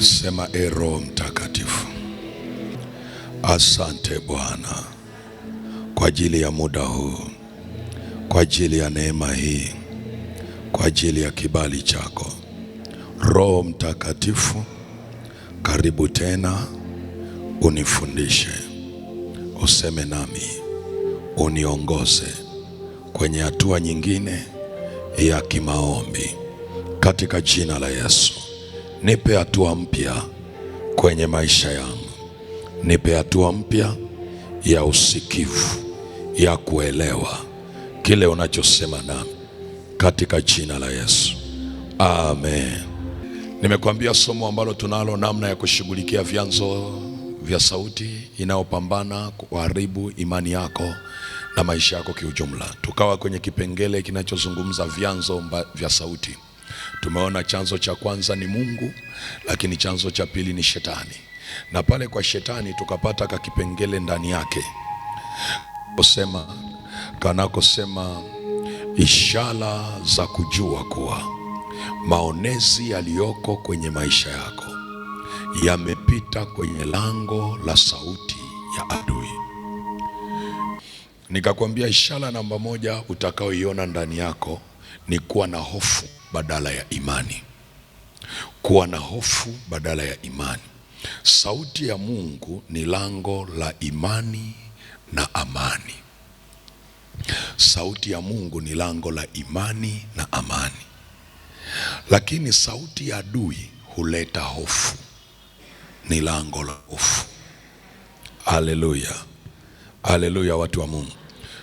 Sema Roho Mtakatifu, asante Bwana kwa ajili ya muda huu, kwa ajili ya neema hii, kwa ajili ya kibali chako. Roho Mtakatifu, karibu tena, unifundishe, useme nami, uniongoze kwenye hatua nyingine ya kimaombi katika jina la Yesu. Nipe hatua mpya kwenye maisha yangu, nipe hatua mpya ya usikivu, ya kuelewa kile unachosema nami katika jina la Yesu, amen. Nimekuambia somo ambalo tunalo, namna ya kushughulikia vyanzo vya sauti inayopambana kuharibu imani yako na maisha yako kiujumla. Tukawa kwenye kipengele kinachozungumza vyanzo vya sauti. Tumeona chanzo cha kwanza ni Mungu, lakini chanzo cha pili ni shetani. Na pale kwa shetani tukapata kakipengele ndani yake kanakosema ishara za kujua kuwa maonezi yaliyoko kwenye maisha yako yamepita kwenye lango la sauti ya adui. Nikakwambia ishara namba moja utakaoiona ndani yako ni kuwa na hofu badala ya imani. Kuwa na hofu badala ya imani. Sauti ya Mungu ni lango la imani na amani. Sauti ya Mungu ni lango la imani na amani. Lakini sauti ya adui huleta hofu, ni lango la hofu. Haleluya, haleluya watu wa Mungu.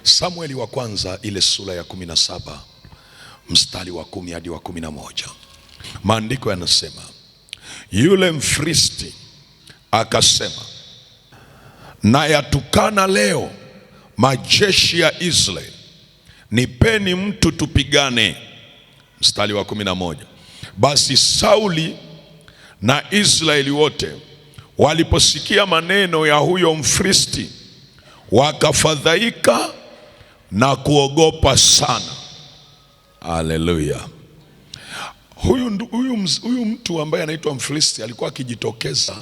Samueli wa kwanza ile sura ya 17 mstari wa 10 hadi wa 11. Maandiko yanasema, yule Mfilisti akasema, na yatukana leo majeshi ya Israeli, nipeni mtu tupigane. Mstari wa 11. Basi Sauli na Israeli wote waliposikia maneno ya huyo Mfilisti, wakafadhaika na kuogopa sana. Haleluya. Huyu mtu ambaye anaitwa Mfilisti alikuwa akijitokeza.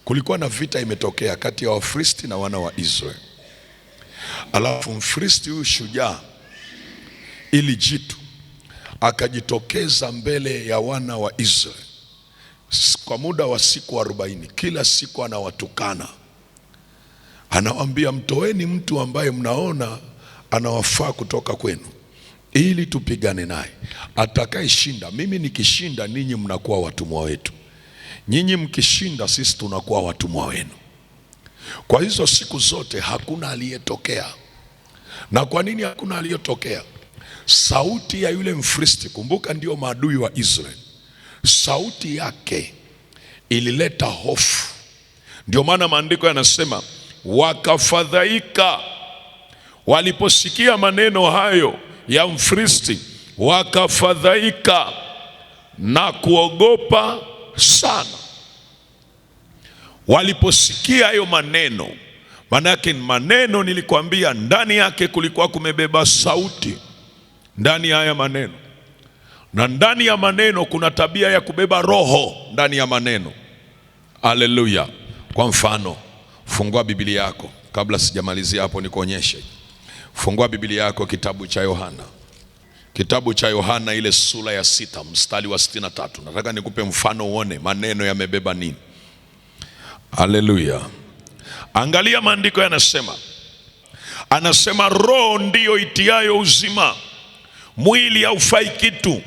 Kulikuwa na vita imetokea kati ya Wafilisti na wana wa Israeli. Alafu Mfilisti huyu shujaa, ili jitu, akajitokeza mbele ya wana wa Israeli kwa muda wa siku 40. Kila siku anawatukana, anawaambia, mtoeni mtu ambaye mnaona anawafaa kutoka kwenu ili tupigane naye. Atakayeshinda, mimi nikishinda ninyi mnakuwa watumwa wetu, nyinyi mkishinda sisi tunakuwa watumwa wenu. Kwa hizo siku zote hakuna aliyetokea. Na kwa nini hakuna aliyetokea? Sauti ya yule Mfilisti, kumbuka ndio maadui wa Israeli, sauti yake ilileta hofu. Ndio maana maandiko yanasema wakafadhaika. Waliposikia maneno hayo ya Mfilisti, wakafadhaika na kuogopa sana. Waliposikia hayo maneno, maana yake maneno, nilikwambia ndani yake kulikuwa kumebeba sauti ndani ya haya maneno. Na ndani ya maneno kuna tabia ya kubeba roho ndani ya maneno. Haleluya. Kwa mfano, fungua Biblia yako, kabla sijamalizia hapo nikuonyeshe. Fungua Biblia yako kitabu cha Yohana. Kitabu cha Yohana ile sura ya 6 mstari wa 63. Nataka nikupe mfano uone maneno yamebeba nini. Haleluya. Angalia maandiko yanasema. Anasema roho ndiyo itiayo uzima, mwili haufai kitu.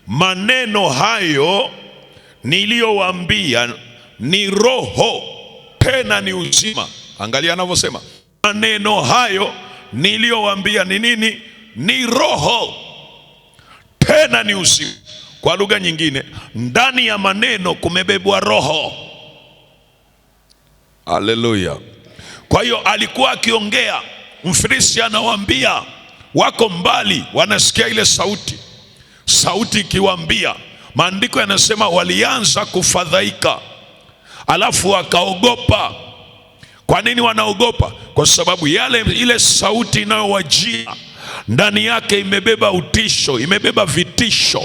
Maneno hayo niliyowaambia ni roho tena ni uzima. Angalia anavyosema, maneno hayo niliyowaambia ni nini? Ni roho tena ni uzima. Kwa lugha nyingine, ndani ya maneno kumebebwa roho. Haleluya. Kwa hiyo alikuwa akiongea, Mfilisti anawaambia, wako mbali, wanasikia ile sauti. Sauti ikiwaambia, maandiko yanasema walianza kufadhaika, alafu wakaogopa. Kwa nini wanaogopa? Kwa sababu ile sauti inayowajia ndani yake imebeba utisho, imebeba vitisho.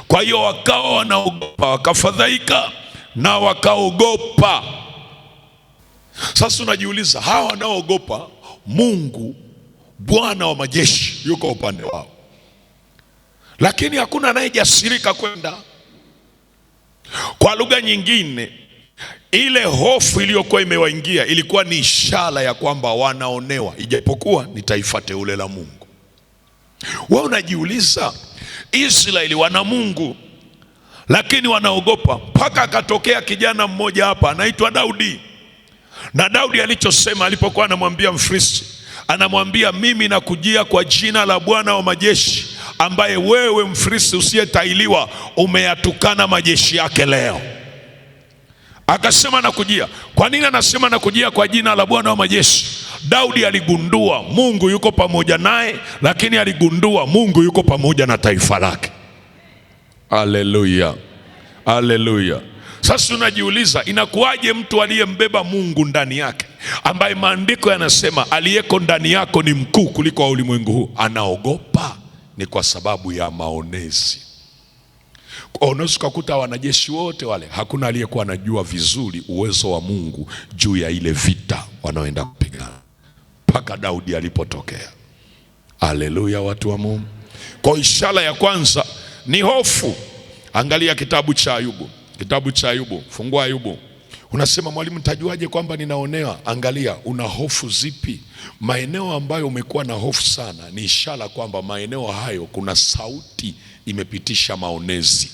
Kwa hiyo wakawa wanaogopa, wakafadhaika na wakaogopa. Sasa unajiuliza, hawa wanaoogopa Mungu Bwana wa majeshi yuko upande wao, lakini hakuna anayejasirika kwenda. Kwa lugha nyingine, ile hofu iliyokuwa imewaingia ilikuwa ni ishara ya kwamba wanaonewa, ijapokuwa ni taifa teule la Mungu. Wewe unajiuliza, Israeli wana Mungu lakini wanaogopa. Mpaka akatokea kijana mmoja hapa anaitwa Daudi, na Daudi alichosema alipokuwa anamwambia Mfilisti, anamwambia mimi nakujia kwa jina la Bwana wa majeshi, ambaye wewe Mfilisti usiyetailiwa umeyatukana majeshi yake leo. Akasema nakujia. Kwa nini anasema nakujia kwa jina la Bwana wa majeshi? Daudi aligundua Mungu yuko pamoja naye, lakini aligundua Mungu yuko pamoja na taifa lake. Haleluya, haleluya. Sasa unajiuliza, inakuwaje mtu aliyembeba Mungu ndani yake, ambaye maandiko yanasema aliyeko ndani yako ni mkuu kuliko wa ulimwengu huu, anaogopa? Ni kwa sababu ya maonezi. Unaweza kukuta wanajeshi wote wale, hakuna aliyekuwa anajua vizuri uwezo wa Mungu juu ya ile vita wanaoenda kupigana, mpaka Daudi alipotokea. Haleluya, watu wa Mungu. Kwa ishara ya kwanza ni hofu. Angalia kitabu cha Ayubu. Kitabu cha Ayubu, fungua Ayubu. Unasema, mwalimu, nitajuaje kwamba ninaonewa? Angalia, una hofu zipi? Maeneo ambayo umekuwa na hofu sana ni ishara kwamba maeneo hayo kuna sauti imepitisha maonezi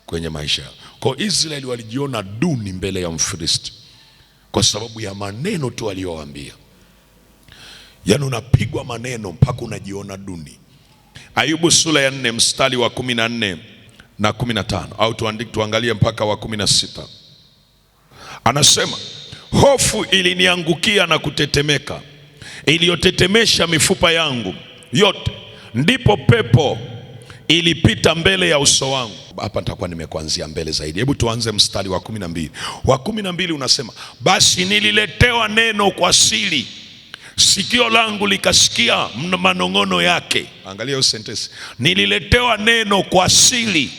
kwenye maisha. Kwa Israeli walijiona duni mbele ya Mfilisti kwa sababu ya maneno tu aliyowaambia. Yaani unapigwa maneno mpaka unajiona duni. Ayubu sura ya 4 mstari wa 14 na 15, au tuangalie mpaka wa 16. Anasema, hofu iliniangukia na kutetemeka, iliyotetemesha mifupa yangu yote, ndipo pepo ilipita mbele ya uso wangu. Hapa nitakuwa nimekuanzia mbele zaidi. Hebu tuanze mstari wa 12. Wa 12 unasema, basi nililetewa neno kwa siri, sikio langu likasikia manong'ono yake. Angalia hiyo sentence, nililetewa neno kwa siri,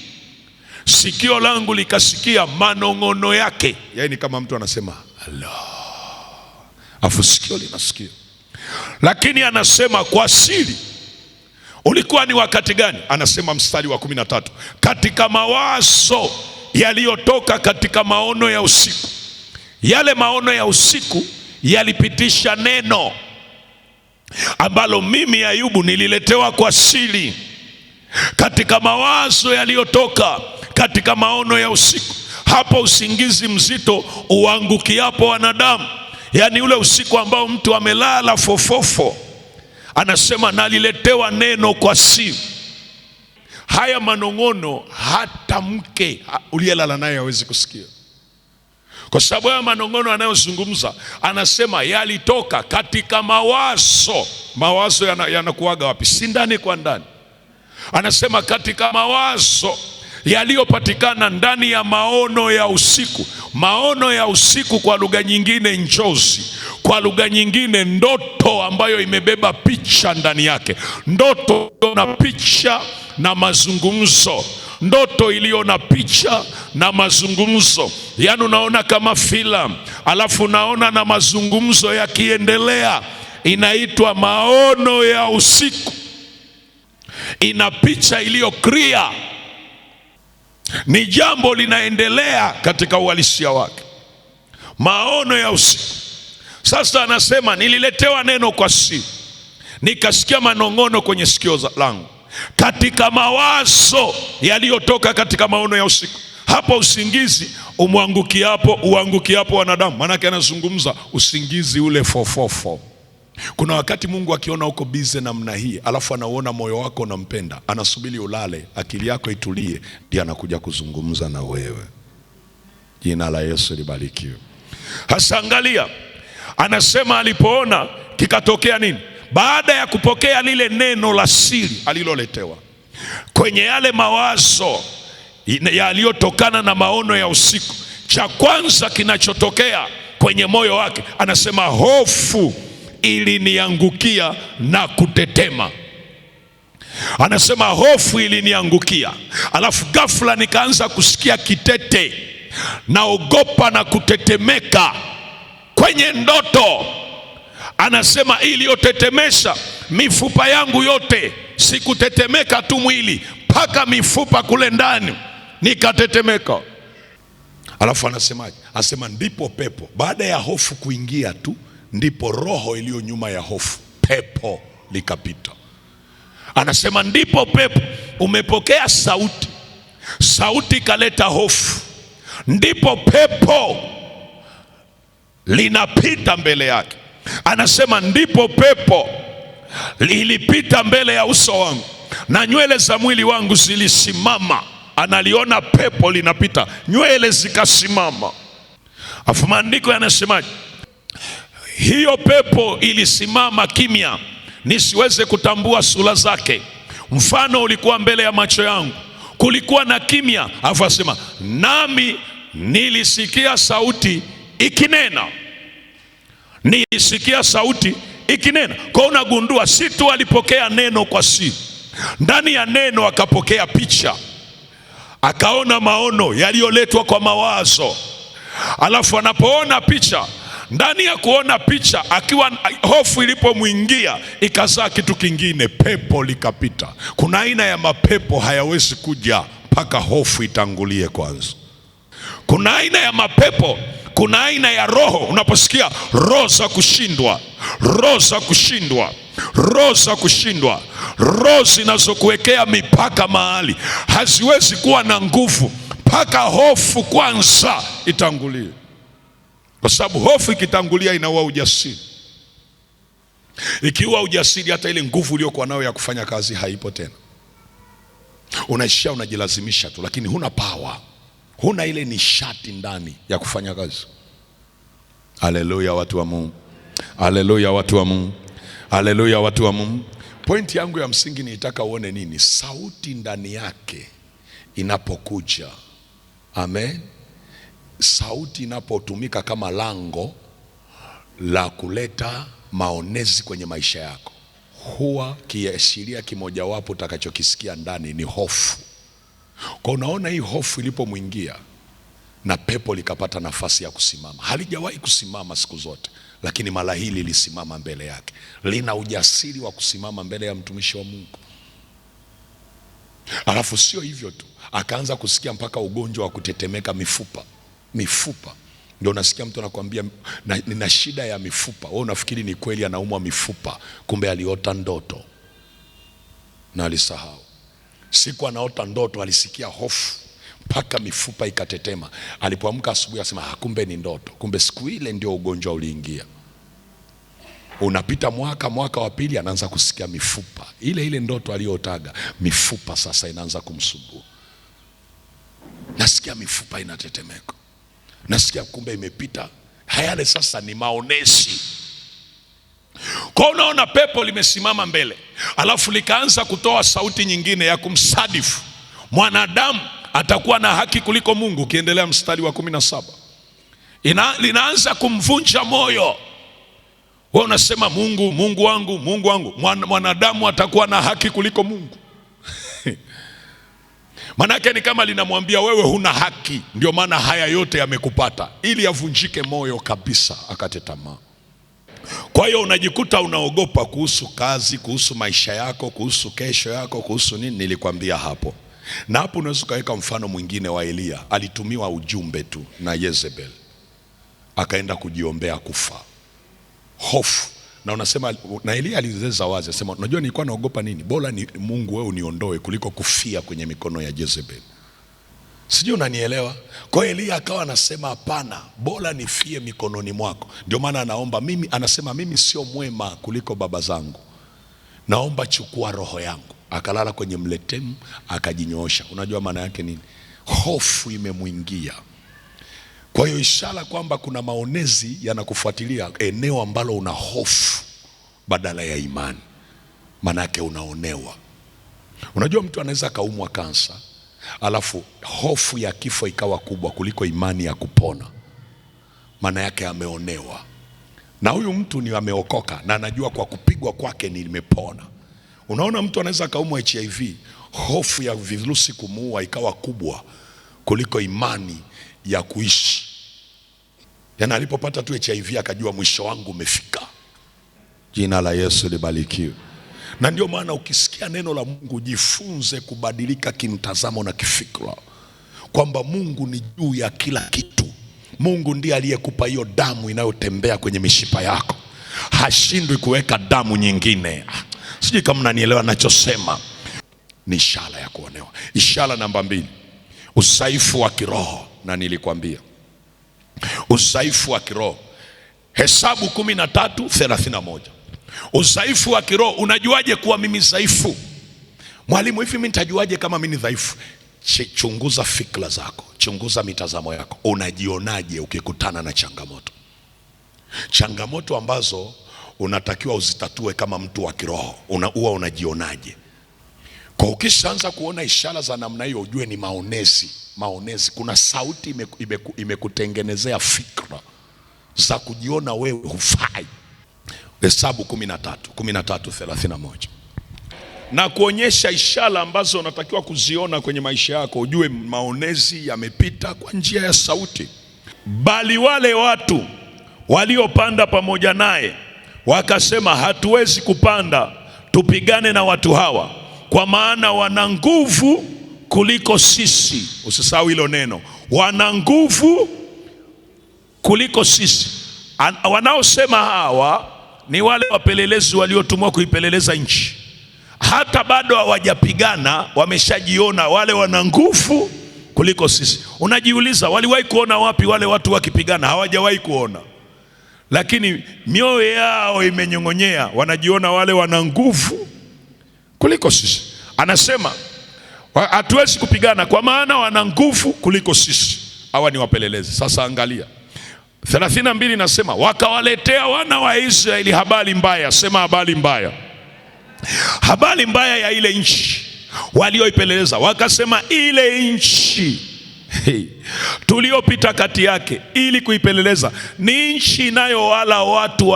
sikio langu likasikia manong'ono yake. Yaani kama mtu anasema Allah, afu sikio linasikia. Lakini anasema kwa siri. Ulikuwa ni wakati gani? Anasema mstari wa 13, katika mawazo yaliyotoka katika maono ya usiku. Yale maono ya usiku yalipitisha neno ambalo mimi Ayubu nililetewa kwa siri, katika mawazo yaliyotoka katika maono ya usiku. Hapo usingizi mzito uangukiapo wanadamu, yaani ule usiku ambao mtu amelala fofofo, anasema naliletewa neno kwa siri. Haya manong'ono hata mke uliyelala naye hawezi kusikia, kwa sababu haya manong'ono anayozungumza, anasema yalitoka katika mawazo. Mawazo yanakuaga wapi? Si ndani kwa ndani. Anasema katika mawazo yaliyopatikana ndani ya maono ya usiku. Maono ya usiku kwa lugha nyingine njozi, kwa lugha nyingine ndoto ambayo imebeba picha ndani yake. Ndoto na picha na mazungumzo. Ndoto iliyo na picha na mazungumzo. Yaani unaona kama filamu, alafu unaona na mazungumzo yakiendelea. Inaitwa maono ya usiku. Ina picha iliyo clear. Ni jambo linaendelea katika uhalisia wake. Maono ya usiku. Sasa anasema nililetewa neno kwa siri, nikasikia manong'ono kwenye sikio langu, katika mawazo yaliyotoka katika maono ya usiku. Hapo usingizi uangukiapo wanadamu. Maanake anazungumza usingizi ule fofofo. Kuna wakati Mungu akiona uko busy namna hii, alafu anauona moyo wako unampenda, anasubiri ulale, akili yako itulie, ndiye anakuja kuzungumza na wewe. Jina la Yesu libarikiwe. Hasa angalia, anasema alipoona kikatokea nini? Baada ya kupokea lile neno la siri aliloletewa kwenye yale mawazo yaliyotokana na maono ya usiku, cha kwanza kinachotokea kwenye moyo wake, anasema hofu iliniangukia na kutetema. Anasema hofu iliniangukia, alafu ghafla nikaanza kusikia kitete. naogopa na kutetemeka kwenye ndoto. Anasema iliyotetemesha mifupa yangu yote. Sikutetemeka tu mwili, mpaka mifupa kule ndani nikatetemeka. Alafu anasemaje? Anasema ndipo pepo, baada ya hofu kuingia tu, ndipo roho iliyo nyuma ya hofu, pepo, likapita. Anasema ndipo pepo, umepokea sauti, sauti kaleta hofu, ndipo pepo linapita mbele yake. Anasema ndipo pepo lilipita mbele ya uso wangu na nywele za mwili wangu zilisimama. Analiona pepo linapita, nywele zikasimama. Afu maandiko yanasemaje? Hiyo pepo ilisimama kimya, nisiweze kutambua sura zake. Mfano ulikuwa mbele ya macho yangu, kulikuwa na kimya. Afu asema nami nilisikia sauti ikinena. Nilisikia sauti ikinena. Kwa unagundua si tu alipokea neno kwa siri, ndani ya neno akapokea picha, akaona maono yaliyoletwa kwa mawazo. Alafu anapoona picha, ndani ya kuona picha, akiwa hofu ilipomwingia ikazaa kitu kingine, pepo likapita. Kuna aina ya mapepo hayawezi kuja mpaka hofu itangulie kwanza. Kuna aina ya mapepo, kuna aina ya roho. Unaposikia roho za kushindwa, roho za kushindwa, roho za kushindwa, roho zinazokuwekea mipaka mahali, haziwezi kuwa na nguvu mpaka hofu kwanza itangulie. Kwa sababu hofu ikitangulia inaua ujasiri. Ikiua ujasiri, hata ile nguvu uliyokuwa nayo ya kufanya kazi haipo tena. Unaishia unajilazimisha tu, lakini huna power, huna ile nishati ndani ya kufanya kazi. Haleluya watu wa Mungu, haleluya watu wa Mungu, haleluya watu wa Mungu. Pointi yangu ya msingi nitaka uone nini? Sauti ndani yake inapokuja, amen, sauti inapotumika kama lango la kuleta maonezi kwenye maisha yako, huwa kiashiria kimojawapo utakachokisikia ndani ni hofu. Kwa unaona hii hofu ilipomwingia na pepo likapata nafasi ya kusimama. Halijawahi kusimama siku zote, lakini mara hii lilisimama mbele yake. Lina ujasiri wa kusimama mbele ya mtumishi wa Mungu. Alafu sio hivyo tu, akaanza kusikia mpaka ugonjwa wa kutetemeka mifupa. Mifupa ndio unasikia mtu anakuambia nina shida ya mifupa. Wewe unafikiri ni kweli anaumwa mifupa, kumbe aliota ndoto na alisahau. Siku anaota ndoto alisikia hofu mpaka mifupa ikatetema. Alipoamka asubuhi asema kumbe ni ndoto. Kumbe siku ile ndio ugonjwa uliingia. Unapita mwaka wa pili, anaanza kusikia mifupa ile ndoto aliyotaga. Mifupa sasa inaanza kumsumbua. Nasikia mifupa inatetemeka, nasikia kumbe imepita. Hayale sasa ni maonesi. Kwa unaona pepo limesimama mbele, alafu likaanza kutoa sauti nyingine ya kumsadifu mwanadamu atakuwa na haki kuliko Mungu. Ukiendelea mstari wa 17, linaanza kumvunja moyo. Wewe unasema Mungu wangu, mwanadamu atakuwa na haki kuliko Mungu. Manake ni kama linamwambia wewe huna haki, ndio maana haya yote yamekupata, ili avunjike moyo kabisa, akate tamaa. Kwa hiyo unajikuta unaogopa kuhusu kazi, kuhusu maisha yako, kuhusu kesho yako, kuhusu nini. Nilikwambia hapo. Na hapo unaweza kaweka mfano mwingine wa Elia. Alitumiwa ujumbe tu na Jezebel, akaenda kujiombea kufa. Hofu. Na unasema, na Elia alizeza wazi, asema unajua nilikuwa naogopa nini? Bora ni Mungu wewe uniondoe kuliko kufia kwenye mikono ya Jezebel. Sijui unanielewa? Kwa hiyo Elia akawa anasema hapana, bora nifie mikononi mwako. Ndio maana anaomba mimi, anasema mimi sio mwema kuliko baba zangu, naomba chukua roho yangu. Akalala kwenye mletemu, akajinyoosha. Unajua maana yake nini? Hofu imemwingia. Kwa hiyo ishara kwamba kuna maonezi yanakufuatilia eneo ambalo una hofu badala ya imani, maana yake unaonewa. Unajua mtu anaweza kaumwa kansa, alafu hofu ya kifo ikawa kubwa kuliko imani ya kupona, maana yake ameonewa. Na huyu mtu ni ameokoka na anajua kwa kupigwa kwake nimepona. Unaona mtu anaweza kaumwa HIV, hofu ya virusi kumuua ikawa kubwa kuliko imani ya kuishi. Yaani alipopata tu HIV akajua mwisho wangu umefika. Jina la Yesu libarikiwe. Na ndio maana ukisikia neno la Mungu jifunze kubadilika kimtazamo na kifikra, kwamba Mungu ni juu ya kila kitu. Mungu ndiye aliyekupa hiyo damu inayotembea kwenye mishipa yako. Hashindwi kuweka damu nyingine. Sijui kama mnanielewa ninachosema. Ni ishara ya kuonewa. Ishara namba 2, udhaifu wa kiroho. Na nilikwambia udhaifu wa kiroho, Hesabu 13:31. Udhaifu wa kiroho. Unajuaje kuwa mimi dhaifu? Mwalimu, hivi mimi nitajuaje kama mimi ni dhaifu? Chunguza fikra zako, chunguza mitazamo yako. Unajionaje ukikutana na changamoto? Changamoto ambazo unatakiwa uzitatue kama mtu wa kiroho, huwa unajionaje? Kwa ukishaanza kuona ishara za namna hiyo, ujue ni maonezi. Kuna sauti imekutengenezea fikra za kujiona wewe hufai. Hesabu 13:31. Na kuonyesha ishara ambazo unatakiwa kuziona kwenye maisha yako, ujue maonezi yamepita kwa njia ya sauti. Bali wale watu waliopanda pamoja naye wakasema, hatuwezi kupanda tupigane na watu hawa, kwa maana wana nguvu kuliko sisi. Usisahau hilo neno, wana nguvu kuliko sisi. Wanaosema hawa ni wale wapelelezi waliotumwa kuipeleleza nchi. Hata bado hawajapigana, wameshajiona wale wana nguvu kuliko sisi. Unajiuliza, waliwahi kuona wapi wale watu wakipigana? Hawajawahi kuona, lakini mioyo yao imenyong'onyea, wanajiona wale wana nguvu kuliko sisi. Anasema hatuwezi kupigana kwa maana wana nguvu kuliko sisi. Hawa ni wapelelezi. Sasa angalia 32, nasema wakawaletea wana wa Israeli habari mbaya. Sema habari mbaya. Habari mbaya ya ile nchi walioipeleleza. Wakasema, ile nchi tuliopita kati yake ili kuipeleleza ni nchi inayowala watu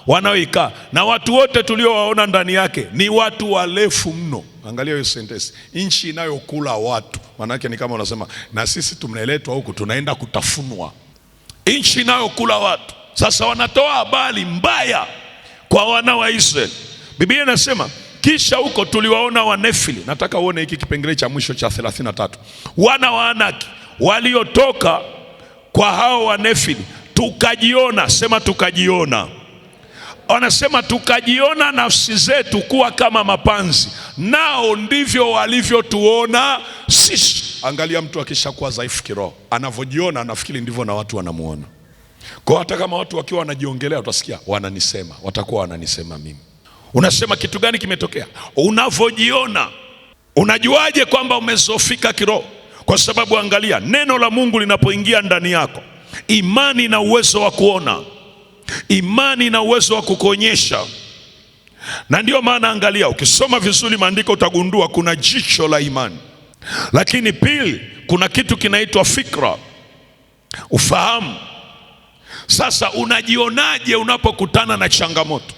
wanaoikaa, na watu wote tuliowaona ndani yake ni watu warefu mno. Angalia hiyo sentence, nchi inayokula watu. Maana yake ni kama unasema na sisi tumeletwa huku tunaenda kutafunwa. Nchi inayokula watu. Sasa wanatoa habari mbaya kwa wana wa Israeli. Biblia inasema kisha huko tuliwaona Wanefili. Nataka uone hiki kipengele cha mwisho cha 33. Wana wa Anaki waliotoka kwa hao Wanefili, tukajiona. Sema tukajiona. Wanasema tukajiona nafsi zetu kuwa kama mapanzi, nao ndivyo walivyotuona sisi. Angalia, mtu akishakuwa dhaifu kiroho, anavyojiona anafikiri ndivyo na watu wanamuona. Kwa hata kama watu wakiwa wanajiongelea, utasikia wananisema, watakuwa wananisema mimi. Unasema kitu gani kimetokea? Unavyojiona. Unajuaje kwamba umezofika kiroho? Kwa sababu angalia, neno la Mungu linapoingia ndani yako, imani na uwezo wa kuona, imani na uwezo wa kukuonyesha. Na ndio maana angalia, ukisoma vizuri maandiko utagundua kuna jicho la imani. Lakini pili, kuna kitu kinaitwa fikra, ufahamu. Sasa unajionaje unapokutana na changamoto?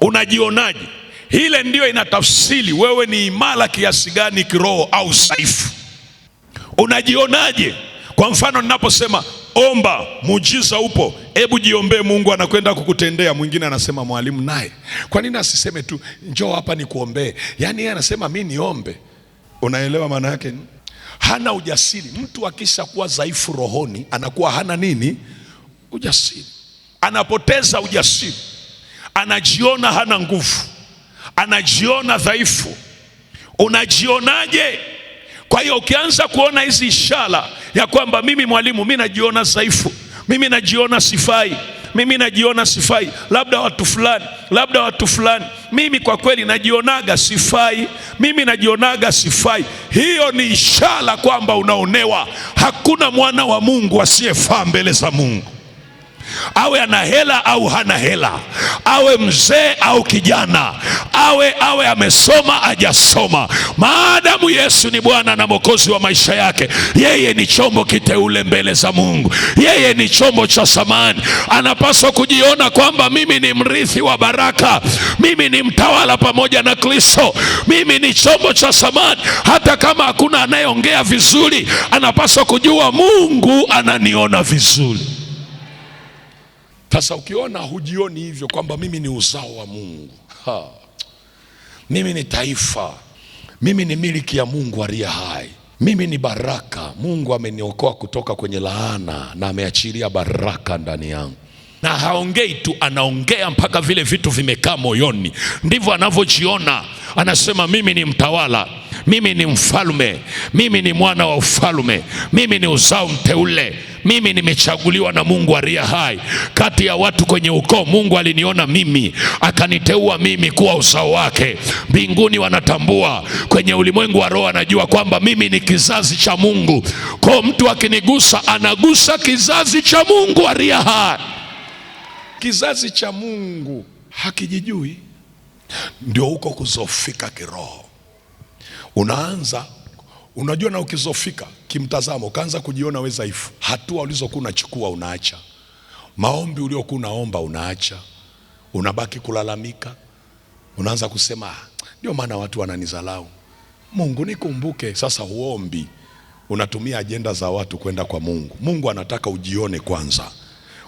Unajionaje? Ile ndio inatafsiri wewe ni imara kiasi gani kiroho au dhaifu. Unajionaje? Kwa mfano ninaposema omba, muujiza upo, hebu jiombee, Mungu anakwenda kukutendea. Mwingine anasema, mwalimu naye kwa nini asiseme tu njoo hapa nikuombee? Yaani yeye anasema mimi niombe. Unaelewa maana yake? Hana ujasiri. Mtu akisha kuwa dhaifu rohoni anakuwa hana nini? Ujasiri. Anapoteza ujasiri. Anajiona hana nguvu, anajiona dhaifu. Unajionaje? Kwa hiyo ukianza kuona hizi ishara ya kwamba mimi mwalimu, mimi najiona dhaifu, mimi najiona sifai, mimi najiona sifai, labda watu fulani, mimi kwa kweli najionaga sifai, mimi najionaga sifai. Hiyo ni ishara kwamba unaonewa. Hakuna mwana wa Mungu asiyefaa mbele za Mungu. awe ana hela au hana hela, awe mzee au kijana, awe amesoma hajasoma, maadamu Yesu ni Bwana na Mwokozi wa maisha yake, yeye ni chombo kiteule mbele za Mungu. Yeye ni chombo cha thamani. Anapaswa kujiona kwamba mimi ni mrithi wa baraka, mimi ni mtawala pamoja na Kristo, mimi ni chombo cha thamani. Hata kama hakuna anayeongea vizuri, anapaswa kujua Mungu ananiona vizuri. Sasa ukiona hujioni hivyo kwamba mimi ni uzao wa Mungu, mimi ni taifa, mimi ni miliki ya Mungu aliye hai, mimi ni baraka, Mungu ameniokoa kutoka kwenye laana na ameachilia baraka ndani yangu. Na haongei tu, anaongea mpaka vile vitu vimekaa moyoni. Ndivyo anavyojiona. Anasema mimi ni mtawala, mimi ni mfalme, mimi ni mwana wa ufalme, mimi ni uzao mteule, mimi nimechaguliwa na Mungu aliye hai. Kati ya watu kwenye ukoo, Mungu aliniona mimi, akaniteua mimi kuwa uzao wake. Mbinguni wanatambua, kwenye ulimwengu wa roho anajua kwamba mimi ni kizazi cha Mungu. Kwa mtu akinigusa, anagusa kizazi cha Mungu aliye hai. Kizazi cha Mungu hakijijui, ndio huko kuzofika kiroho. Unajua, na ukizofika kimtazamo, ukaanza kujiona wewe dhaifu, hatua ulizokuwa unachukua unaacha, maombi uliokuwa unaomba unaacha, unabaki kulalamika, unaanza kusema ndio maana watu wananizalau, Mungu nikumbuke. Sasa huombi, unatumia ajenda za watu kwenda kwa Mungu. Mungu anataka ujione kwanza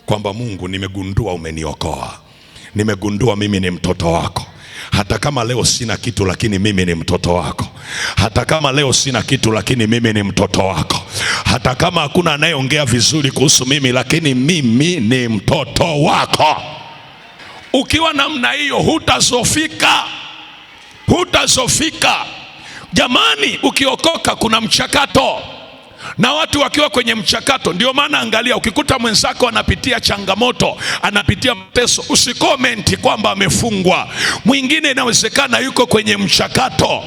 kwamba Mungu, nimegundua umeniokoa, nimegundua mimi ni mtoto wako. Hata kama leo sina kitu, lakini mimi ni mtoto wako. Hata kama leo sina kitu, lakini mimi ni mtoto wako. Hata kama hakuna anayeongea vizuri kuhusu mimi, lakini mimi ni mtoto wako. Ukiwa namna hiyo hutazofika, hutazofika. Jamani, ukiokoka kuna mchakato, na watu wakiwa kwenye mchakato. Ndio maana angalia, ukikuta mwenzako anapitia changamoto, anapitia mateso, usikomenti kwamba amefungwa. Mwingine inawezekana yuko kwenye mchakato,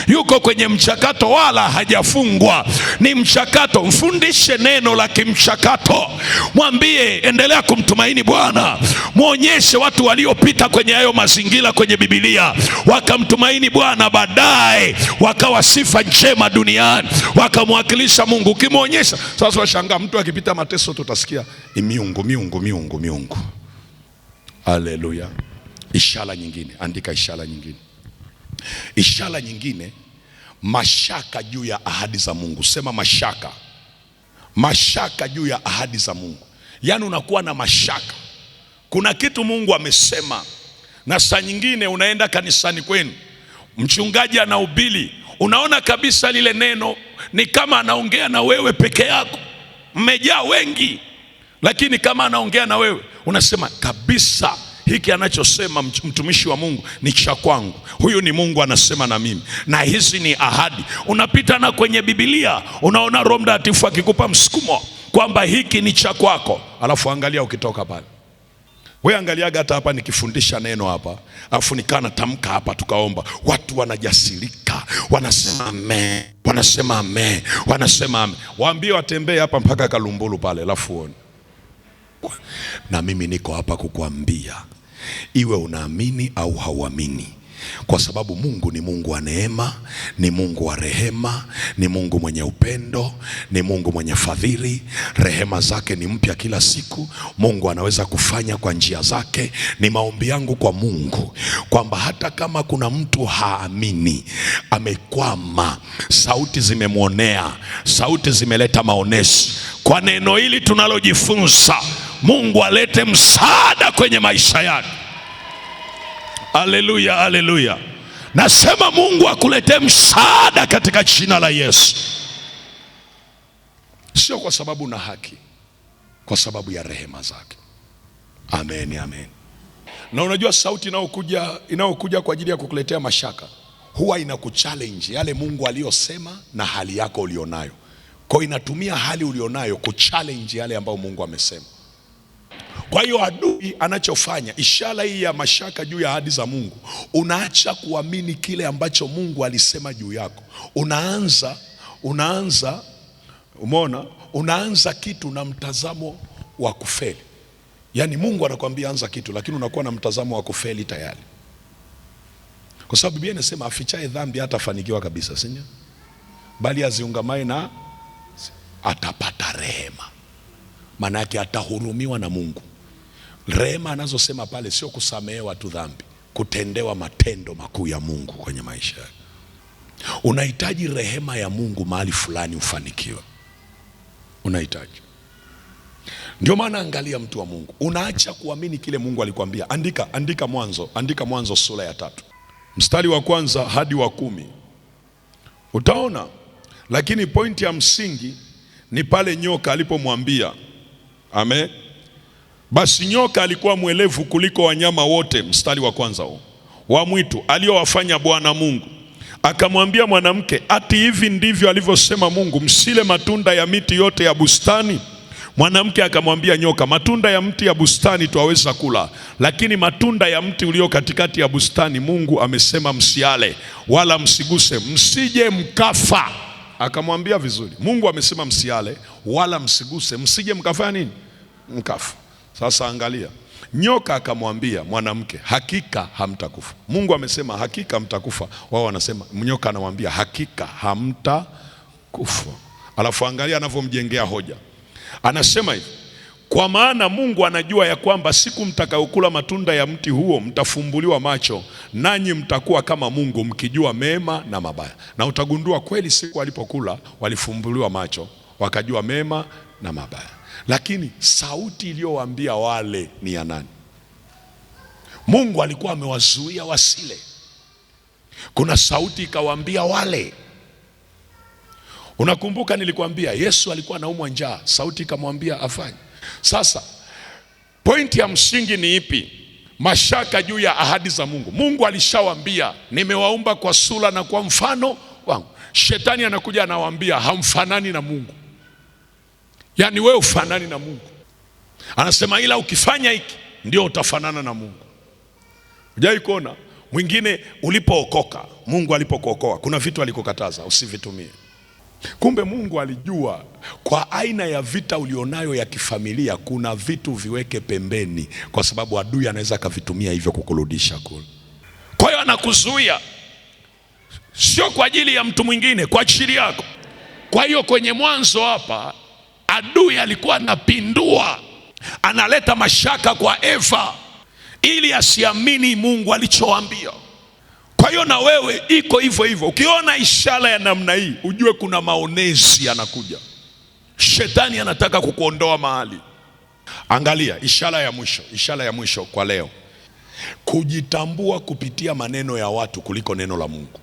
yuko kwenye mchakato wala hajafungwa. Ni mchakato. Mfundishe neno la kimchakato, mwambie endelea kumtumaini Bwana. Muonyeshe watu waliopita kwenye hayo mazingira kwenye Biblia, wakamtumaini Bwana, baadaye wakawa sifa njema duniani, wakamwakilisha Mungu. Ukimwonyesha sasa, washangaa mtu akipita mateso, tutasikia miungu miungu miungu miungu. Haleluya. Ishara nyingine, andika ishara nyingine. Ishara nyingine, mashaka juu ya ahadi za Mungu. Sema mashaka. Mashaka juu ya ahadi za Mungu. Yaani unakuwa na mashaka. Kuna kitu Mungu amesema, na saa nyingine unaenda kanisani kwenu, mchungaji anahubiri, unaona kabisa lile neno ni kama anaongea na wewe peke yako, mmejaa wengi, lakini kama anaongea na wewe unasema kabisa, hiki anachosema mtumishi wa Mungu ni cha kwangu. Huyu ni Mungu anasema na mimi, na hizi ni ahadi. Unapita na kwenye Biblia, unaona Roho Mtakatifu akikupa msukumo kwamba hiki ni cha kwako. Alafu angalia ukitoka pale. Wewe angaliaga hata hapa nikifundisha neno hapa, alafu nikana tamka hapa tukaomba, watu wanajasirika, wanasema amen, wanasema amen, wanasema amen. Waambie watembee hapa mpaka Kalumbulu pale, alafu uone. Na mimi niko hapa kukuambia, iwe unaamini au hauamini, kwa sababu Mungu ni Mungu wa neema, ni Mungu wa rehema, ni Mungu mwenye upendo, ni Mungu mwenye fadhili. Rehema zake ni mpya kila siku. Mungu anaweza kufanya kwa njia zake. Ni maombi yangu kwa Mungu kwamba hata kama kuna mtu haamini, amekwama, sauti zimemwonea, sauti zimeleta maoneshi, kwa neno hili tunalojifunza, Mungu alete msaada kwenye maisha yake. Haleluya, haleluya. Nasema Mungu akuletee msaada katika jina la Yesu. Sio kwa sababu na haki, kwa sababu ya rehema zake. Amen, amen. Na unajua sauti inayokuja kwa ajili ya kukuletea mashaka, huwa inakuchallenge yale Mungu aliyosema na hali yako ulionayo. Kwa inatumia hali ulionayo kuchallenge yale ambayo Mungu amesema. Kwa hiyo adui anachofanya, ishara hii ya mashaka juu ya ahadi za Mungu, unaacha kuamini kile ambacho Mungu alisema juu yako. Unaanza kitu na mtazamo wa kufeli. Yaani Mungu anakuambia anza kitu, lakini unakuwa na mtazamo wa kufeli tayari, kwa sababu Biblia inasema afichaye dhambi hatafanikiwa kabisa, si ndio? Bali aziungamaye na atapata rehema. Maana yake atahurumiwa na Mungu. Rehema anazosema pale sio kusamehewa tu dhambi, kutendewa matendo makuu ya Mungu kwenye maisha yako. Unahitaji rehema ya Mungu mahali fulani ufanikiwe, unahitaji. Ndio maana angalia, mtu wa Mungu, unaacha kuamini kile Mungu alikwambia. Andika Mwanzo sura ya 3 mstari wa 1 hadi wa 10, utaona. Lakini pointi ya msingi ni pale nyoka alipomwambia. Amen. Basi nyoka alikuwa mwelevu kuliko wanyama wote, mstari wa 1 wa mwitu aliowafanya Bwana Mungu. Akamwambia mwanamke, ati hivi ndivyo alivyosema Mungu, msile matunda ya miti yote ya bustani? Mwanamke akamwambia nyoka, matunda ya mti ya bustani twaweza kula, lakini matunda ya mti ulio katikati ya bustani Mungu amesema msiale wala msiguse, msije mkafa. Akamwambia vizuri, Mungu amesema msiale wala msiguse, msije mkafanya nini? Mkafa. Sasa angalia, nyoka akamwambia mwanamke, hakika hamtakufa. Mungu amesema hakika hamtakufa, wao wanasema, nyoka anamwambia hakika hamtakufa. Alafu angalia anavyomjengea hoja. Anasema hivi, kwa maana Mungu anajua ya kwamba siku mtakayokula matunda ya mti huo mtafumbuliwa macho, nanyi mtakuwa kama Mungu, mkijua mema na mabaya. Na utagundua kweli siku walipokula walifumbuliwa macho, wakajua mema na mabaya. Lakini sauti iliyowaambia wale ni ya nani? Mungu alikuwa amewazuia wasile. Kuna sauti ikawaambia wale. Unakumbuka nilikwambia Yesu alikuwa anaumwa njaa, sauti ikamwambia afanye. Sasa pointi ya msingi ni ipi? Mashaka juu ya ahadi za Mungu. Mungu alishawaambia, nimewaumba kwa sura na kwa mfano wangu. Shetani anakuja anawaambia hamfanani na Mungu. Yaani wewe ufanani na Mungu. Anasema ila ukifanya hiki ndio utafanana na Mungu. Hujai kuona mwingine ulipookoka, Mungu alipokuokoa kuna vitu alikokataza usivitumie. Kumbe Mungu alijua kwa aina ya vita ulionayo ya kifamilia kuna vitu viweke pembeni, kwa sababu adui anaweza akavitumia hivyo kukurudisha kule. Kwa hiyo anakuzuia, sio kwa ajili ya mtu mwingine, kwa ajili yako. Kwa hiyo kwenye Mwanzo hapa adui alikuwa anapindua, analeta mashaka kwa Eva ili asiamini Mungu alichoambia. Kwa hiyo na wewe iko hivyo hivyo. Ukiona ishara ya namna hii, ujue kuna maonezi yanakuja. Shetani anataka kukuondoa mahali. Angalia ishara ya mwisho kwa leo. Kujitambua kupitia maneno ya watu kuliko neno la Mungu.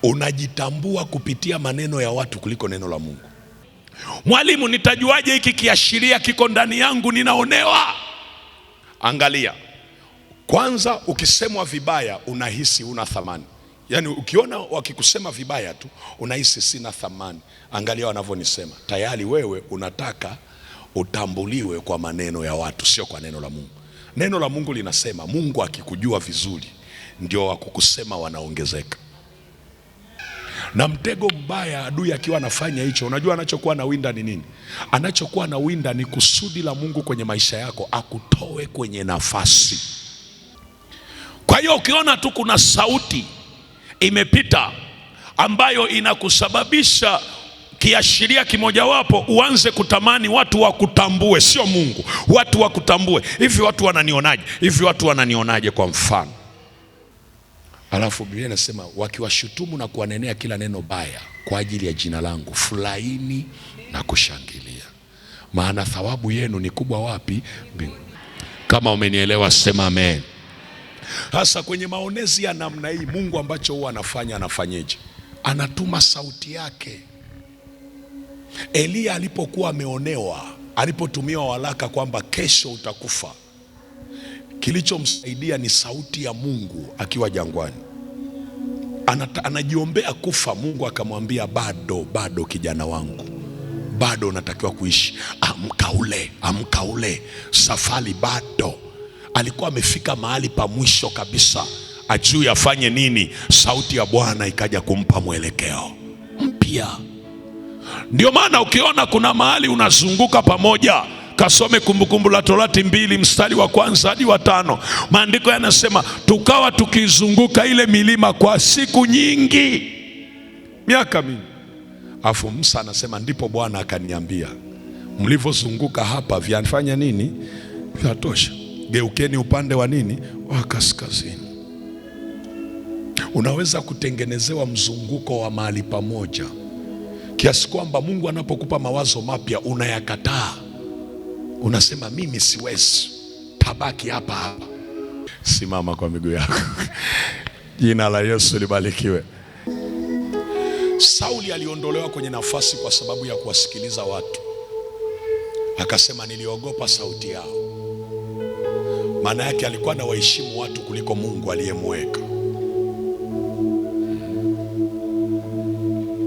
Unajitambua kupitia maneno ya watu kuliko neno la Mungu. Mwalimu, nitajuaje hiki kiashiria kiko ndani yangu ninaonewa? Angalia. Kwanza, ukisemwa vibaya unahisi una thamani. Yaani ukiona wakikusema vibaya tu unahisi sina thamani. Angalia wanavyonisema. Tayari wewe unataka utambuliwe kwa maneno ya watu, sio kwa neno la Mungu. Neno la Mungu linasema Mungu akikujua vizuri ndio wakukusema wanaongezeka. Na mtego mbaya adui akiwa anafanya hicho, unajua anachokuwa na winda ni nini? Anachokuwa na winda ni kusudi la Mungu kwenye maisha yako, akutoe kwenye nafasi. Kwa hiyo ukiona tu kuna sauti imepita ambayo inakusababisha kiashiria kimojawapo uanze kutamani watu wakutambue, sio Mungu, watu wakutambue. Hivi watu wananionaje? Hivi watu wananionaje kwa mfano? Alafu Biblia inasema wakiwashutumu na kuwanenea kila neno baya kwa ajili ya jina langu, furahini na kushangilia, maana thawabu yenu ni kubwa wapi? Mbinguni. Kama umenielewa sema amen. Hasa kwenye maonezi ya namna hii, Mungu ambacho huwa anafanyeje? Anatuma sauti yake. Elia alipokuwa ameonewa, alipotumiwa waraka kwamba kesho utakufa, kilichomsaidia ni sauti ya Mungu akiwa jangwani. Anajiombea kufa, Mungu akamwambia bado kijana wangu, bado unatakiwa kuishi. Amka ule, safari bado. Alikuwa amefika mahali pa mwisho kabisa, ajui afanye nini. Sauti ya Bwana ikaja kumpa mwelekeo mpya. Ndio maana ukiona kuna mahali unazunguka pamoja Kasome Kumbukumbu la Torati 2 mstari wa 1 hadi wa 5. Maandiko yanasema tukawa tukizunguka ile milima kwa siku nyingi, miaka mingi. Afu Musa anasema ndipo Bwana akaniambia, mlivyozunguka hapa vyafanya nini? Vyatosha, geukeni upande wa nini? Wa kaskazini. Unaweza kutengenezewa mzunguko wa mahali pamoja kiasi kwamba Mungu anapokupa mawazo mapya unayakataa. Unasema mimi siwezi, tabaki hapa hapa. Simama kwa miguu yako. Jina la Yesu libarikiwe. Sauli aliondolewa kwenye nafasi kwa sababu ya kuwasikiliza watu. Akasema niliogopa sauti yao. Maana yake alikuwa na waheshimu watu kuliko Mungu aliyemweka.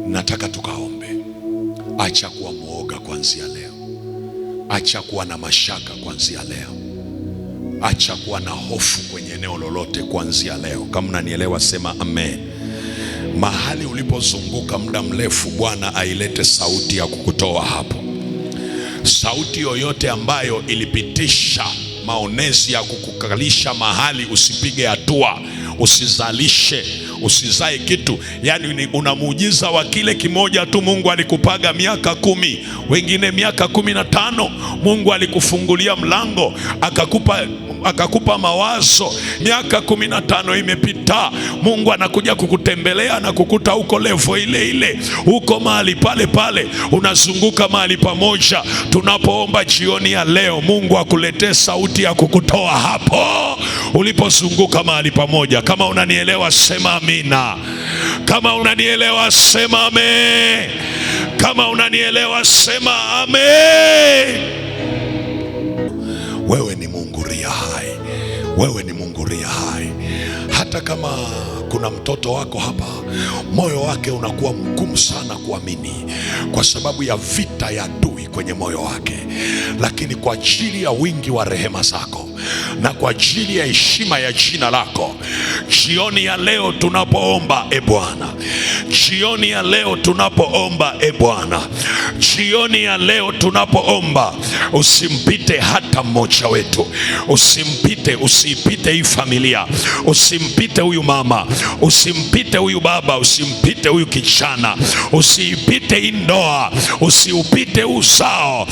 Nataka tukaombe. Acha kuwa mwoga kuanzia leo. Acha kuwa na mashaka kuanzia leo. Acha kuwa na hofu kwenye eneo lolote kuanzia leo. Kama unanielewa sema amen. Mahali ulipozunguka muda mrefu, Bwana ailete sauti ya kukutoa hapo. Sauti yoyote ambayo ilipitisha maonezi ya kukukalisha mahali usipige hatua, usizalishe, usizae kitu. Yani una muujiza wa kile kimoja tu. Mungu alikupaga miaka 10, wengine miaka 15. Mungu alikufungulia mlango, akakupa mawazo. Miaka 15 imepita, Mungu anakuja kukutembelea na kukuta huko level ile ile, huko mahali pale pale, unazunguka mahali pamoja. Tunapoomba jioni ya leo, Mungu akuletee sauti ya kukutoa hapo ulipozunguka mahali pamoja. Kama unanielewa sema amina. Kama unanielewa sema amen. Kama unanielewa sema amen. Wewe ni Mungu ria hai. Wewe ni Mungu ria hai. Hata kama kuna mtoto wako hapa, moyo wake unakuwa mgumu sana kuamini kwa sababu ya vita ya adui kwenye moyo wake, lakini kwa ajili ya wingi wa rehema zako na kwa ajili ya heshima ya jina lako, jioni ya leo tunapoomba Bwana, jioni ya leo tunapoomba Bwana, jioni ya leo tunapoomba, usimpite hata mmoja wetu. Usipite hii familia, usimpite huyu mama, usimpite huyu baba, usimpite huyu kijana, usiipite hii ndoa, usiupite uzao,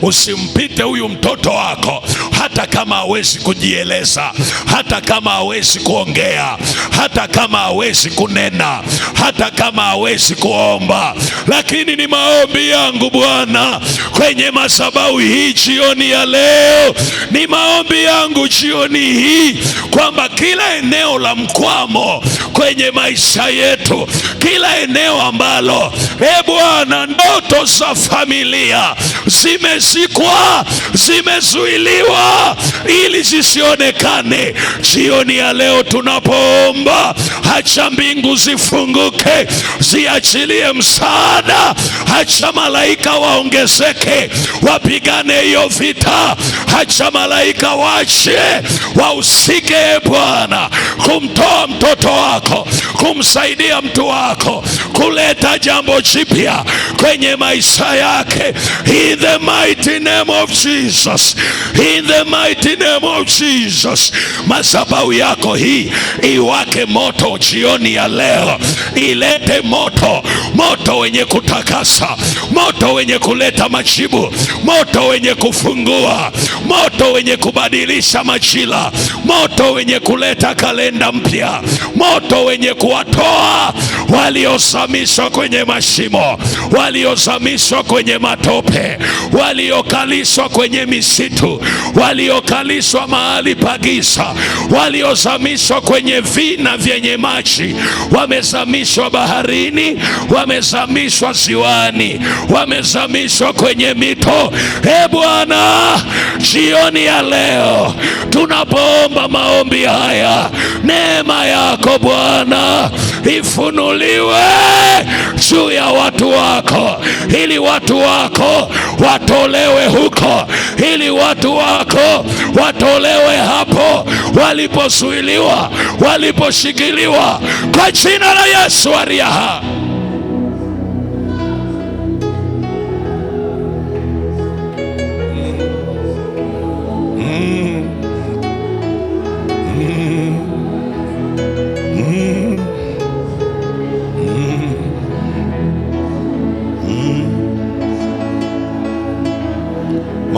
usimpite huyu mtoto wako. Hata kama hawezi kujieleza, hata kama hawezi kuongea, hata kama hawezi kunena, hata kama hawezi kuomba, lakini ni maombi yangu Bwana kwenye madhabahu hii jioni ya leo, ni maombi yangu jioni hii kwamba kila eneo la mkwamo kwenye maisha yetu, kila eneo ambalo Bwana ndoto za familia zimezikwa, zimezuiliwa ili zisionekane, jioni ya leo tunapoomba, acha mbingu zifunguke, ziachilie msaada, acha malaika waongezeke, wapigane hiyo vita, acha malaika wache wahusike Bwana kumtoa mtoto wako, kumsaidia mtu wako, kuleta jambo jipya kwenye maisha yake. In the mighty name of Jesus, in the mighty name of Jesus. Madhabahu yako hii iwake moto jioni ya leo, ilete moto, moto wenye kutakasa, moto wenye kuleta majibu, moto wenye kufungua, moto wenye kubadilisha majira, moto wenye kuleta kalenda mpya, moto wenye kuwatoa waliozamishwa kwenye mashimo, waliozamishwa kwenye matope, waliokalishwa kwenye misitu, waliokalishwa mahali pagisa, waliozamishwa kwenye vina vyenye maji, wamezamishwa baharini, wamezamishwa ziwani, wamezamishwa kwenye mito. Bwana, jioni ya leo tunapoomba maombi haya, neema yako Bwana ifunuliwe juu ya watu wako, ili watu wako watolewe huko, ili watu wako watolewe hapo walipozuiliwa, waliposhikiliwa, kwa jina la Yesu aliye hai.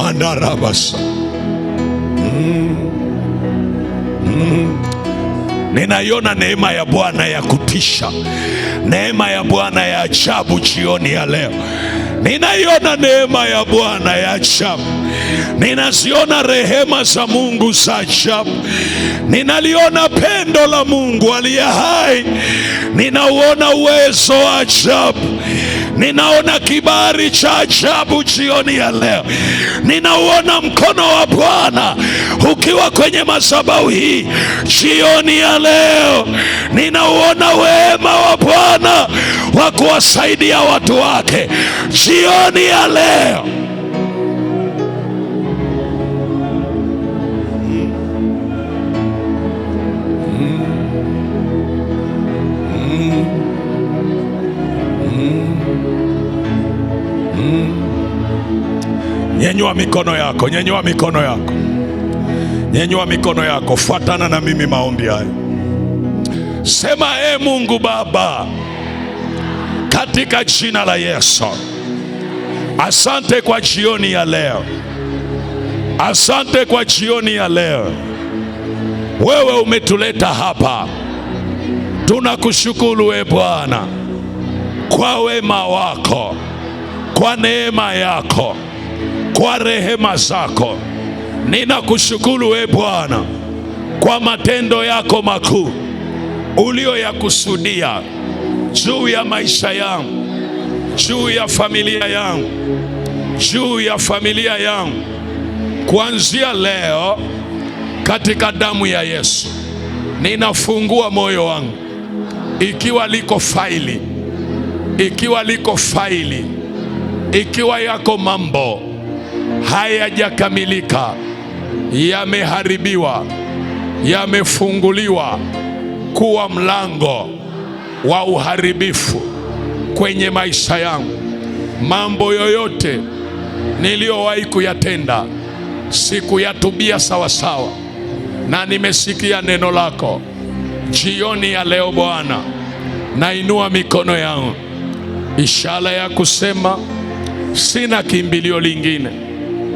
mandarabasa. Ninaiona neema ya Bwana ya kutisha, neema ya Bwana ya ajabu jioni ya leo. Ninaiona neema ya Bwana ya ajabu. Ninaziona rehema za Mungu za ajabu. Ninaliona pendo la Mungu aliye hai. Ninauona uwezo wa ajabu. Ninaona kibali cha ajabu jioni ya leo. Ninauona mkono wa Bwana ukiwa kwenye madhabahu hii jioni ya leo. Ninauona wema wa Bwana wa kuwasaidia watu wake jioni ya leo. Nyenyua mikono yako, nyenyua mikono yako, nyenyua mikono yako. Fuatana na mimi maombi hayo. Sema, Mungu Baba, katika jina la Yesu, asante kwa jioni ya leo. Asante kwa jioni ya leo. Wewe umetuleta hapa. Tunakushukuru Bwana kwa wema wako, kwa neema yako, kwa rehema zako. Ninakushukuru Bwana kwa matendo yako makuu ulioyakusudia juu ya maisha yangu, juu ya familia yangu, juu ya familia yangu. Kuanzia leo, katika damu ya Yesu, ninafungua moyo wangu. Ikiwa liko faili, ikiwa liko faili, ikiwa yako mambo hayajakamilika, yameharibiwa, yamefunguliwa kuwa mlango wa uharibifu kwenye maisha yangu. Mambo yoyote niliyowahi kuyatenda sikuyatubia sawasawa, na nimesikia neno lako jioni ya leo. Bwana, nainua mikono yangu, ishara ya kusema sina kimbilio lingine,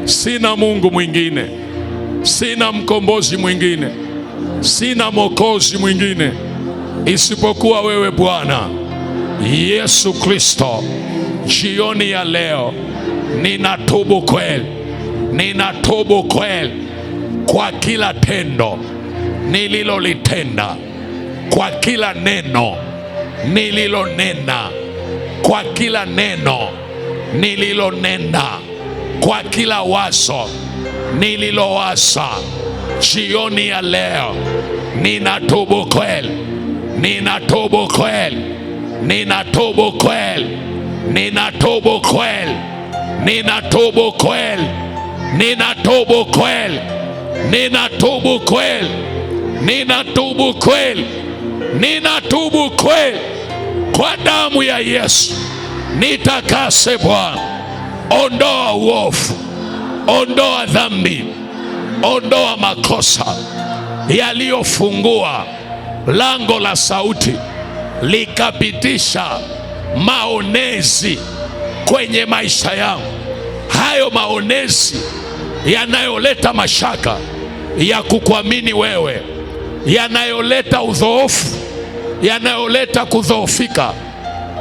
sina Mungu mwingine, sina mkombozi mwingine, sina mwokozi mwingine isipokuwa wewe Bwana Yesu Kristo. Jioni ya leo ninatubu kweli, ninatubu kweli kwa kila tendo nililolitenda, kwa kila neno nililonena, kwa kila neno nililonena, kwa kila wazo nililowaza. Jioni ya leo ninatubu kweli, ninatubu kweli, ninatubu kweli, ninatubu kweli, ninatubu kweli, ninatubu kweli, ninatubu kweli, ninatubu kweli, ninatubu kweli. Kwa damu ya Yesu nitakase Bwana. Ondoa uovu, ondoa dhambi, ondoa makosa yaliyofungua lango la sauti likapitisha maonezi kwenye maisha yangu. Hayo maonezi yanayoleta mashaka ya kukuamini wewe, yanayoleta udhoofu, yanayoleta kudhoofika.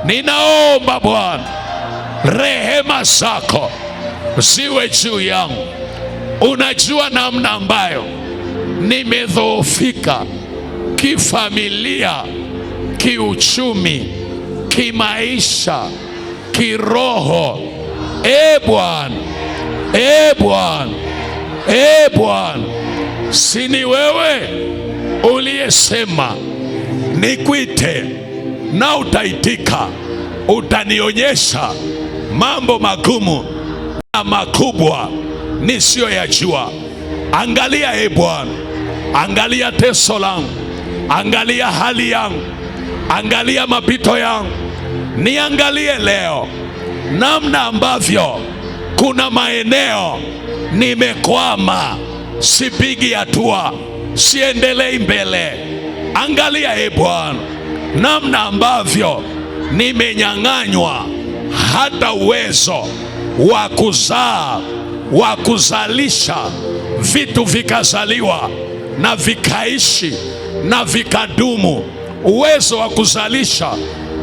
Ninaomba Bwana, rehema zako ziwe juu yangu. Unajua namna ambayo nimedhoofika kifamilia, kiuchumi, kimaisha, kiroho. Bwana, Bwana, Bwana, sini wewe uliyesema nikuite na utaitika, utanionyesha mambo magumu na makubwa nisiyoyajua. Angalia Bwana, angalia teso langu, angalia hali yangu, angalia mapito yangu. Niangalie leo namna ambavyo kuna maeneo nimekwama, sipigi hatua, siendelei mbele. Angalia Bwana namna ambavyo nimenyang'anywa hata uwezo wa kuzaa wa kuzalisha vitu vikazaliwa na vikaishi na vikadumu, uwezo wa kuzalisha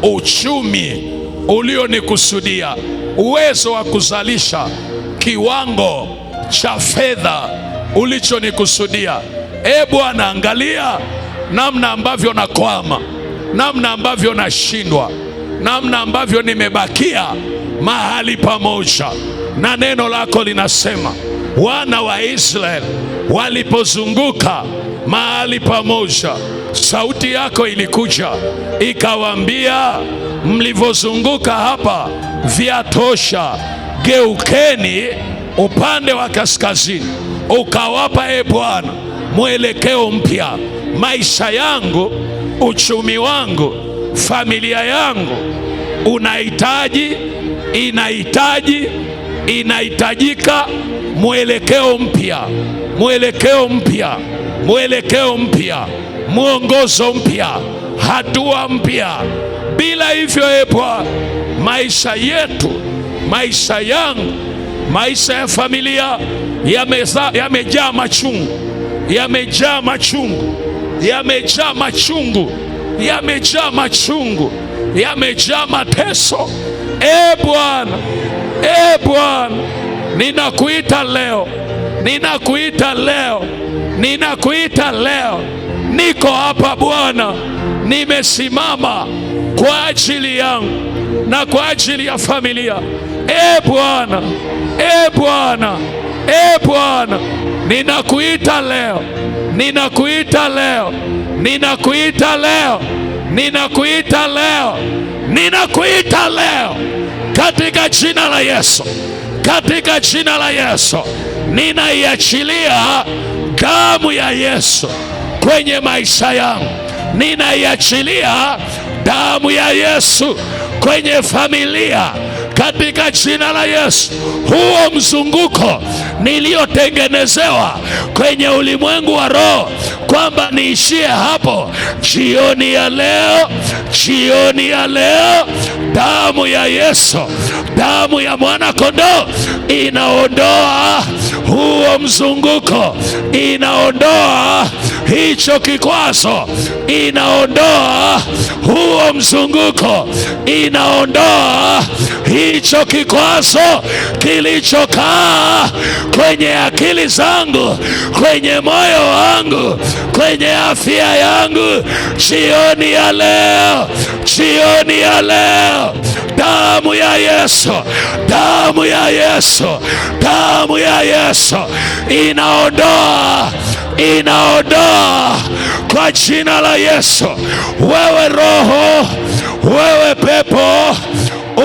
uchumi ulionikusudia, uwezo wa kuzalisha kiwango cha fedha ulichonikusudia. Bwana, angalia namna ambavyo nakwama, namna ambavyo nashindwa, namna ambavyo nimebakia mahali pamoja. Na neno lako linasema wana wa Israeli walipozunguka mahali pamoja, sauti yako ilikuja ikawaambia, mlivyozunguka hapa vyatosha, geukeni upande wa kaskazini. Ukawapa Bwana mwelekeo mpya. Maisha yangu, uchumi wangu, familia yangu inahitajika mwelekeo mpya, mwelekeo mpya, mwelekeo mpya, mwongozo mpya, hatua mpya. Bila hivyo Bwana, maisha yetu, maisha yangu, maisha ya familia yamejaa machungu, yamejaa machungu, yamejaa machungu, yamejaa machungu, yamejaa mateso. Bwana, Bwana, ninakuita leo, ninakuita leo, ninakuita leo. Niko hapa Bwana, nimesimama kwa ajili yangu na kwa ajili ya familia. Bwana, Bwana, Bwana, ninakuita leo, ninakuita leo, ninakuita leo, ninakuita leo, ninakuita leo, katika jina la Yesu, katika jina la Yesu. Ninaiachilia damu ya Yesu kwenye maisha yangu, ninaiachilia damu ya Yesu kwenye familia, katika jina la Yesu. Huo mzunguko niliotengenezewa kwenye ulimwengu wa roho kwamba niishie hapo, jioni ya leo, jioni ya leo, damu ya Yesu, damu ya mwana kondoo inaondoa huo mzunguko, inaondoa hicho kikwazo, inaondoa huo mzunguko, inaondoa hicho kikwazo kilichokaa kwenye akili zangu, kwenye moyo wangu, kwenye afya yangu. Jioni ya leo, jioni ya leo, damu ya Yesu, damu ya Yesu, damu ya Yesu inaondoa, inaondoa kwa jina la Yesu. Wewe roho, wewe pepo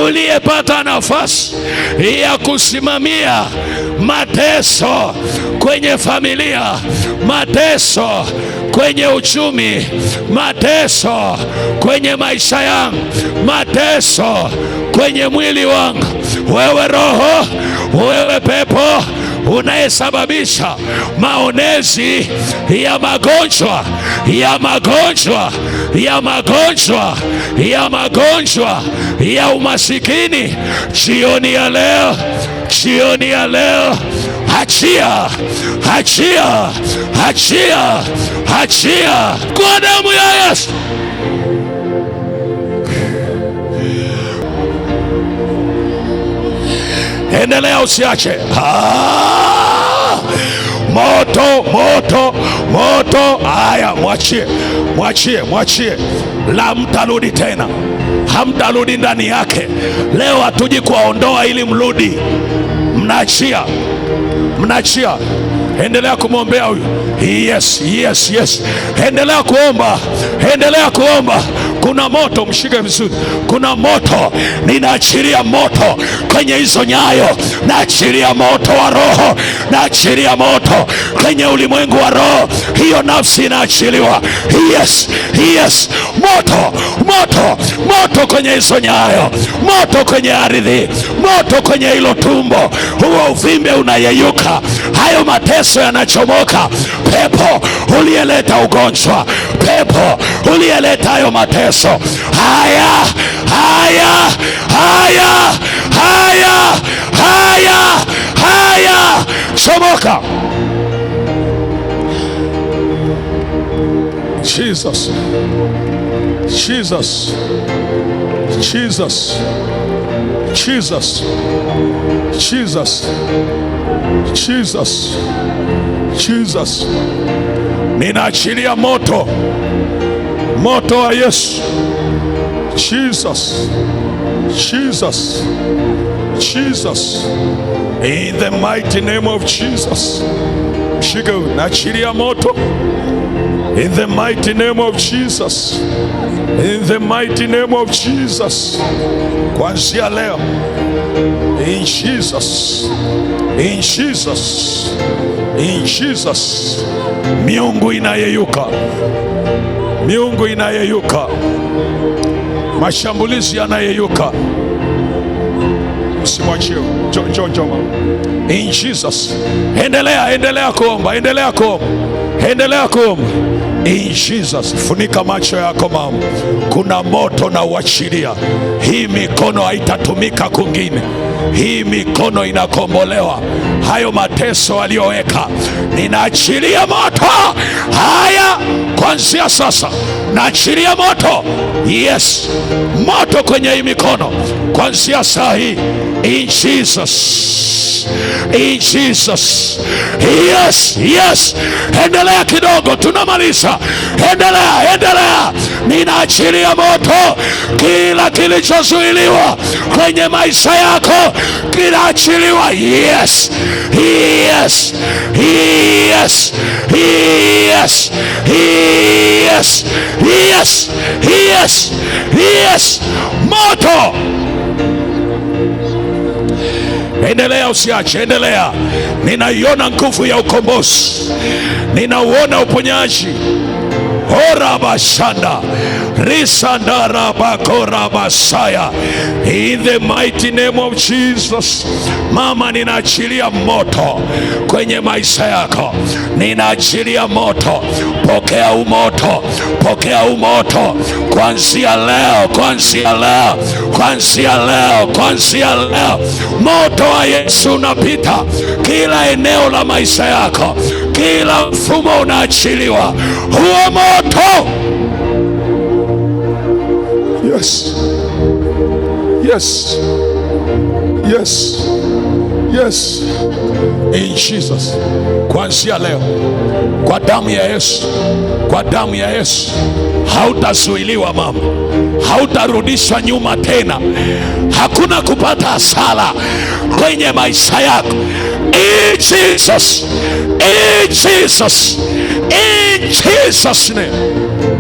uliyepata nafasi ya kusimamia mateso kwenye familia, mateso kwenye uchumi, mateso kwenye maisha yangu, mateso kwenye mwili wangu, wewe roho, wewe pepo unayesababisha maonezi ya magonjwa, ya magonjwa, ya magonjwa, ya magonjwa, ya umasikini, jioni ya leo, jioni ya leo, achia, achia, achia, achia kwa damu ya Yesu. Endelea, usiache. Moto, moto, moto. Haya, mwachie, mwachie, mwachie. La, mtarudi tena, hamtarudi ndani yake. Leo hatuji kuwaondoa ili mrudi, mnaachia, mnaachia. Endelea kumwombea huyu. Yes, yes, yes. Endelea kuomba, endelea kuomba. Kuna moto, mshike vizuri. Kuna moto, ninaachilia moto kwenye hizo nyayo, naachilia moto wa roho, naachilia moto kwenye ulimwengu wa roho. Hiyo nafsi inaachiliwa. Yes, yes. Moto, moto, moto kwenye hizo nyayo, moto kwenye ardhi, moto kwenye hilo tumbo. Huo uvimbe unayeyuka, hayo mateso yanachomoka. Pepo uliyeleta ugonjwa, pepo uliyeleta hayo mateso, haya, haya, haya, haya, haya, haya, chomoka. Jesus, Jesus, Jesus, Jesus, Jesus, Jesus, Jesus. Ninaachilia moto, moto wa Yesu. Jesus, Jesus, Jesus, in the mighty name of Jesus. Shika, naachilia moto in the mighty name of Jesus. In the mighty name of Jesus. Kuanzia leo, in Jesus, in Jesus, in Jesus. Miungu inayeyuka, miungu inayeyuka, mashambulizi yanayeyuka. Usimwachie. Njoo. In Jesus. Endelea kuomba, endelea kuomba. In Jesus. Funika macho yako mama. Kuna moto na uachilia. Hii mikono haitatumika kwingine. Hii mikono inakombolewa. Hayo mateso aliyoweka, ninaachilia moto. Haya, kuanzia sasa naachilia moto. Yes, moto kwenye hii mikono kuanzia saa hii. In Jesus, in Jesus. Yes, yes. Endelea kidogo, tunamaliza. Endelea. Ninaachilia moto. Kila kilichozuiliwa kwenye maisha yako kinaachiliwa. Yes, yes, yes, yes, yes, yes, yes, yes. Moto. Endelea, usiache, endelea. Ninaiona nguvu ya ukombozi, ninauona uponyaji. Ora bashanda risandara bakora basaya. In the mighty name of Jesus. Mama, ninaachilia moto kwenye maisha yako. Ninaachilia moto. Pokea umoto, pokea umoto kuanzia leo, kuanzia leo, kuanzia leo, kuanzia leo. Moto wa Yesu unapita kila eneo la maisha yako, kila mfumo unaachiliwa. Huo moto. Yes, yes, yes, yes. In Jesus. Kuanzia leo, kwa damu ya Yesu, kwa damu ya Yesu, hautazuiliwa mama, hautarudishwa nyuma tena. Hakuna kupata hasara kwenye maisha yako. In Jesus, in Jesus, in Jesus name.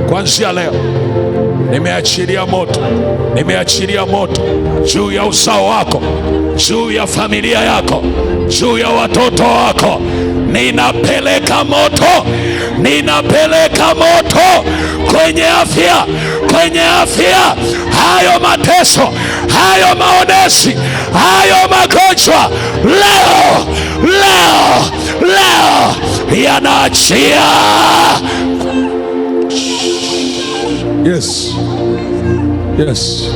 Kuanzia leo nimeachilia moto, nimeachilia moto juu ya uzao wako, juu ya familia yako, juu ya watoto wako. Ninapeleka moto, ninapeleka moto kwenye afya, kwenye afya. Hayo mateso, hayo maonesi, hayo magonjwa leo, leo, leo yanaachia. Yes, yes,